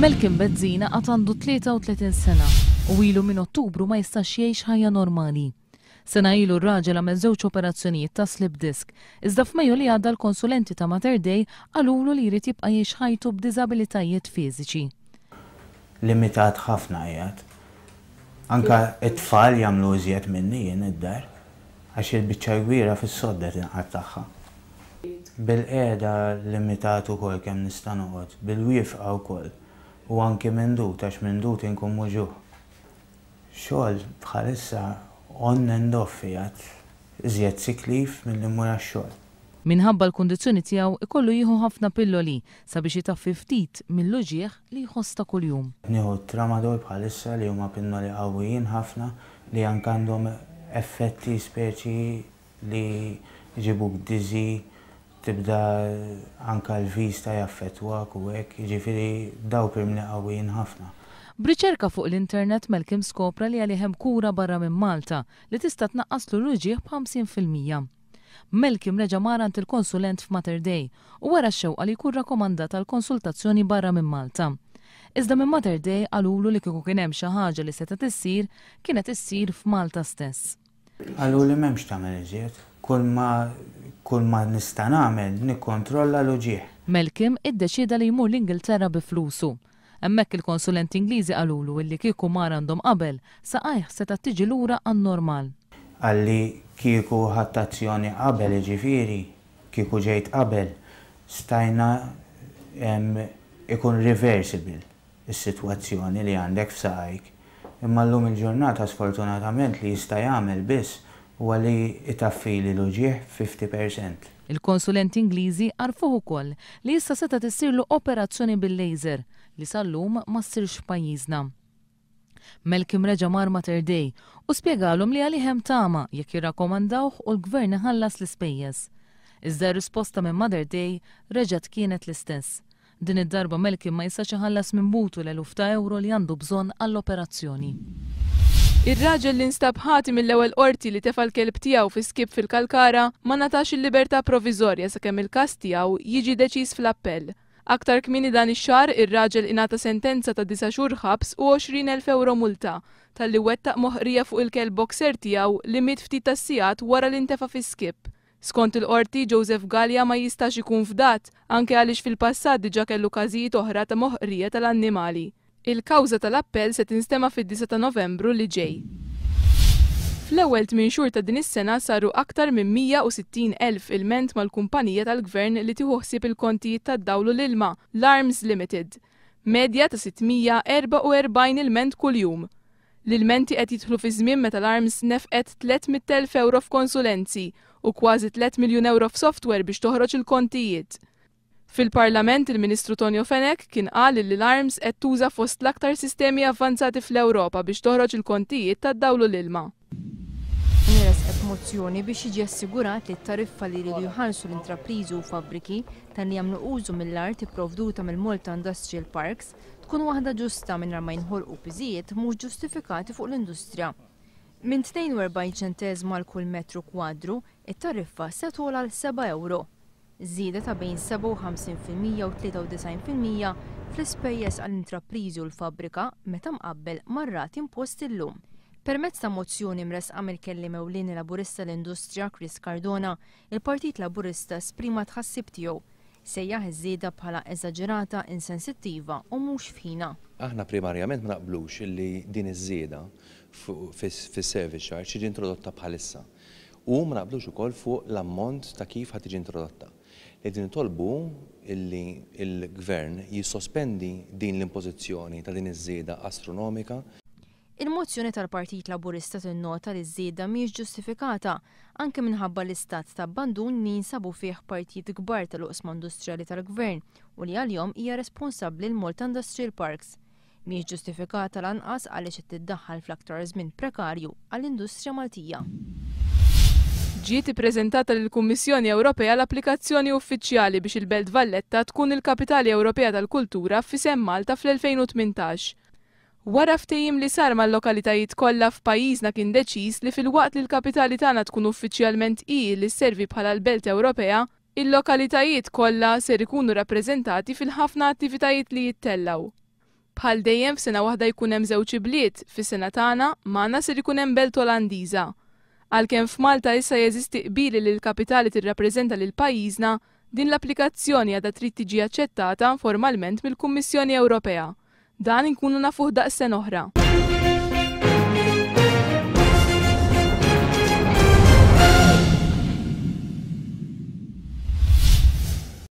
Malcolm Bezzina għad għandu 33 sena u ilu minn Ottubru ma jistax jgħix ħajja normali. Sena ilu r-raġel għamel żewġ operazzjonijiet ta' slip disc, iżda f'Mejju li għadda l-konsulenti ta' Mater Dei għalulu li jrid jibqa' jgħix ħajtu b'diżabilitajiet fiżiċi. Limitat ħafna qiegħed. Anka t-tfal jagħmlu iżjed minni jien id-dar għax il-biċċa kbira fis-sodda tinqat tagħha. Bil-qiegħda limitat ukoll kemm nista' noqgħod, bil-wieqfa wkoll. U anke mendut għax mendut inkun muġuh. Xogħol bħalissa on and off qiegħed iżjed siklif milli mmur għax-xogħol. Minħabba l-kundizzjoni tiegħu ikollu jieħu ħafna pilloli sabiex jitaffi ftit mill-luġieħ li jħoss ta' kuljum. Nieħu tramadol bħalissa li huma pinnoli qawwijin ħafna li anke għandhom effetti speċi li jġibuk dizzy, tibda anka l-vista jaffettwak u hekk, jiġifieri daw pirmli qawwijin ħafna. B'riċerka fuq l-internet Malcolm skopra li għalih kura barra minn Malta li tista' tnaqqaslu l-luġieħ b'50%. Malcolm reġa' marant il-konsulent f'Mater Dei u wara x-xewqa li jkun rakkomandat għal konsultazzjoni barra minn Malta. Iżda minn Mater Dei għalulu li kieku kien hemm xi ħaġa li seta' tissir kienet issir f'Malta stess. Għaluli m'hemmx tagħmel iżjed, kull ma nista' nagħmel nikkontrolla l-luġieħ. Malcolm iddeċieda li jmur l-Ingilterra bi flusu. Hemmhekk il-konsulenti Ingliżi qalulu li kieku mar għandhom qabel saqajh seta' tiġi lura għan-normal. Għalli kieku ħadd azzjoni qabel jiġifieri, kieku ġejt qabel, stajna ikun reversible is-sitwazzjoni li għandek f'saqajk. Imma llum il-ġurnata sfortunatament li jista' jagħmel biss huwa li itaffili l-luġieħ 50%. Il-konsulenti Ingliżi għarfuh ukoll li issa seta' tissirlu operazzjoni bil-laser li sal-lum ma ssirx f'pajjiżna. Malcolm reġa' mar Mater Dei u spjegalhom li għalih hemm tama jekk jirrakkomandawh u l-gvern iħallas l-ispejjeż. Iżda r-risposta minn Mater Dei reġgħet kienet l-istess. Din id-darba Malcolm ma jistax iħallas minn butu l-eluf ta' euro li għandu bżonn għall-operazzjoni. Ir-raġel li nstab ħati mill-ewwel qorti li tefa' l-kelb tiegħu fi skip fil-Kalkara ma natax il-libertà proviżorja sakemm il-każ tiegħu jiġi deċiż fl-appell. Aktar kmieni dan ix-xahar ir-raġel ingħata sentenza ta' 9 xhur ħabs u 20,000 euro multa talli wettaq moħqrija fuq il-kelb boxer tiegħu li miet ftit tas-sigħat wara li ntefa' fi skip. Skont il-qorti Joseph Gallia ma jistax ikun fdat anke għaliex fil-passat diġà kellu każijiet oħra ta' moħqrija tal-annimali. Il-kawża tal-appell se tinstema' fid-9 ta' Novembru li ġej. Fl-ewwel 8 xhur ta' din is-sena saru aktar minn 160,000 ilment mal-kumpanija tal-gvern li tieħu ħsieb il-kontijiet tad-dawlu l-ilma, l-Arms Limited. Medja ta' 644 ilment kuljum. L-ilmenti qed jidħlu fi żmien meta l-Arms nefqet 300,000 euro f'konsulenzi u kważi 3 miljun euro f'software biex toħroġ il-kontijiet. Fil-Parlament il-Ministru Tonio Fenech kien qal li l-Arms qed tuża fost l-aktar sistemi avvanzati fl-Ewropa biex toħroġ il-kontijiet tad-dawlu l-ilma. Nresqet mozzjoni biex jiġi assigurat li t-tariffa li jridu jħallsu l-intrapriżi u fabbriki tal-li jagħmlu użu mill-art ipprovduta mill-Malta Industrial Parks tkun waħda ġusta mingħajr ma jinħolqu piżijiet mhux ġustifikati fuq l-industrija. Minn 42 ċenteżmu għal kull metru kwadru, it-tariffa se tgħola għal 7 euro. Żieda ta' bejn 57% u 93% fl-ispejjeż għall-intrapriżi u l-fabbrika meta mqabbel mar-rati imposti llum. Permezz ta' mozzjoni mresqa mill-kelliem ewlieni Laburista l-Industrija Chris Cardona, il-Partit Laburista esprima tħassib tiegħu sejjaħ iż-żieda bħala eżaġerata, insensittiva u mhux f'ħina. Aħna primarjament ma naqblux illi din iż-żieda fis-service charge tiġi introdotta bħalissa. U ma naqblux ukoll fuq l-ammont ta' kif ħad tiġi introdotta. Qegħdin nitolbu illi l-Gvern jissospendi din l-impożizzjoni ta' din iż-żieda astronomika. Il-mozzjoni tal-Partit Laburista tinnota li ż-żieda mhijiex ġustifikata anke minħabba l-istat ta' abbandun li jinsabu fih partijiet kbar tal-oqsma industrijali tal-Gvern u li għalihom hija responsabbli l-Malta Industrial Parks. Mhijiex ġustifikata lanqas għaliex qed tiddaħħal fl-aktar żmien prekarju għall-industrija Maltija. Ġiet ippreżentata lill-Kummissjoni Ewropea l-applikazzjoni uffiċjali biex il-Belt Valletta tkun il-Kapitali Ewropea tal-Kultura f'isem Malta fl-2018. Wara ftehim li sar mal-lokalitajiet kollha f'pajjiżna kien deċiż li filwaqt li l-kapitali tagħna tkun uffiċjalment li sservi bħala l-Belt Ewropea, il-lokalitajiet kollha ser ikunu rappreżentati fil-ħafna attivitajiet li jittellaw. Bħal dejjem f'sena waħda jkun hemm żewġ bliet, fis-sena tagħna magħna ser ikun hemm Belt Olandiża. Għalkemm f'Malta issa jeżisti qbili li l-kapitali tirrappreżenta lil pajjiżna, din l-applikazzjoni għadha trid tiġi aċċettata formalment mill-Kummissjoni Ewropea. Dan inkunu nafuh daqs sena oħra.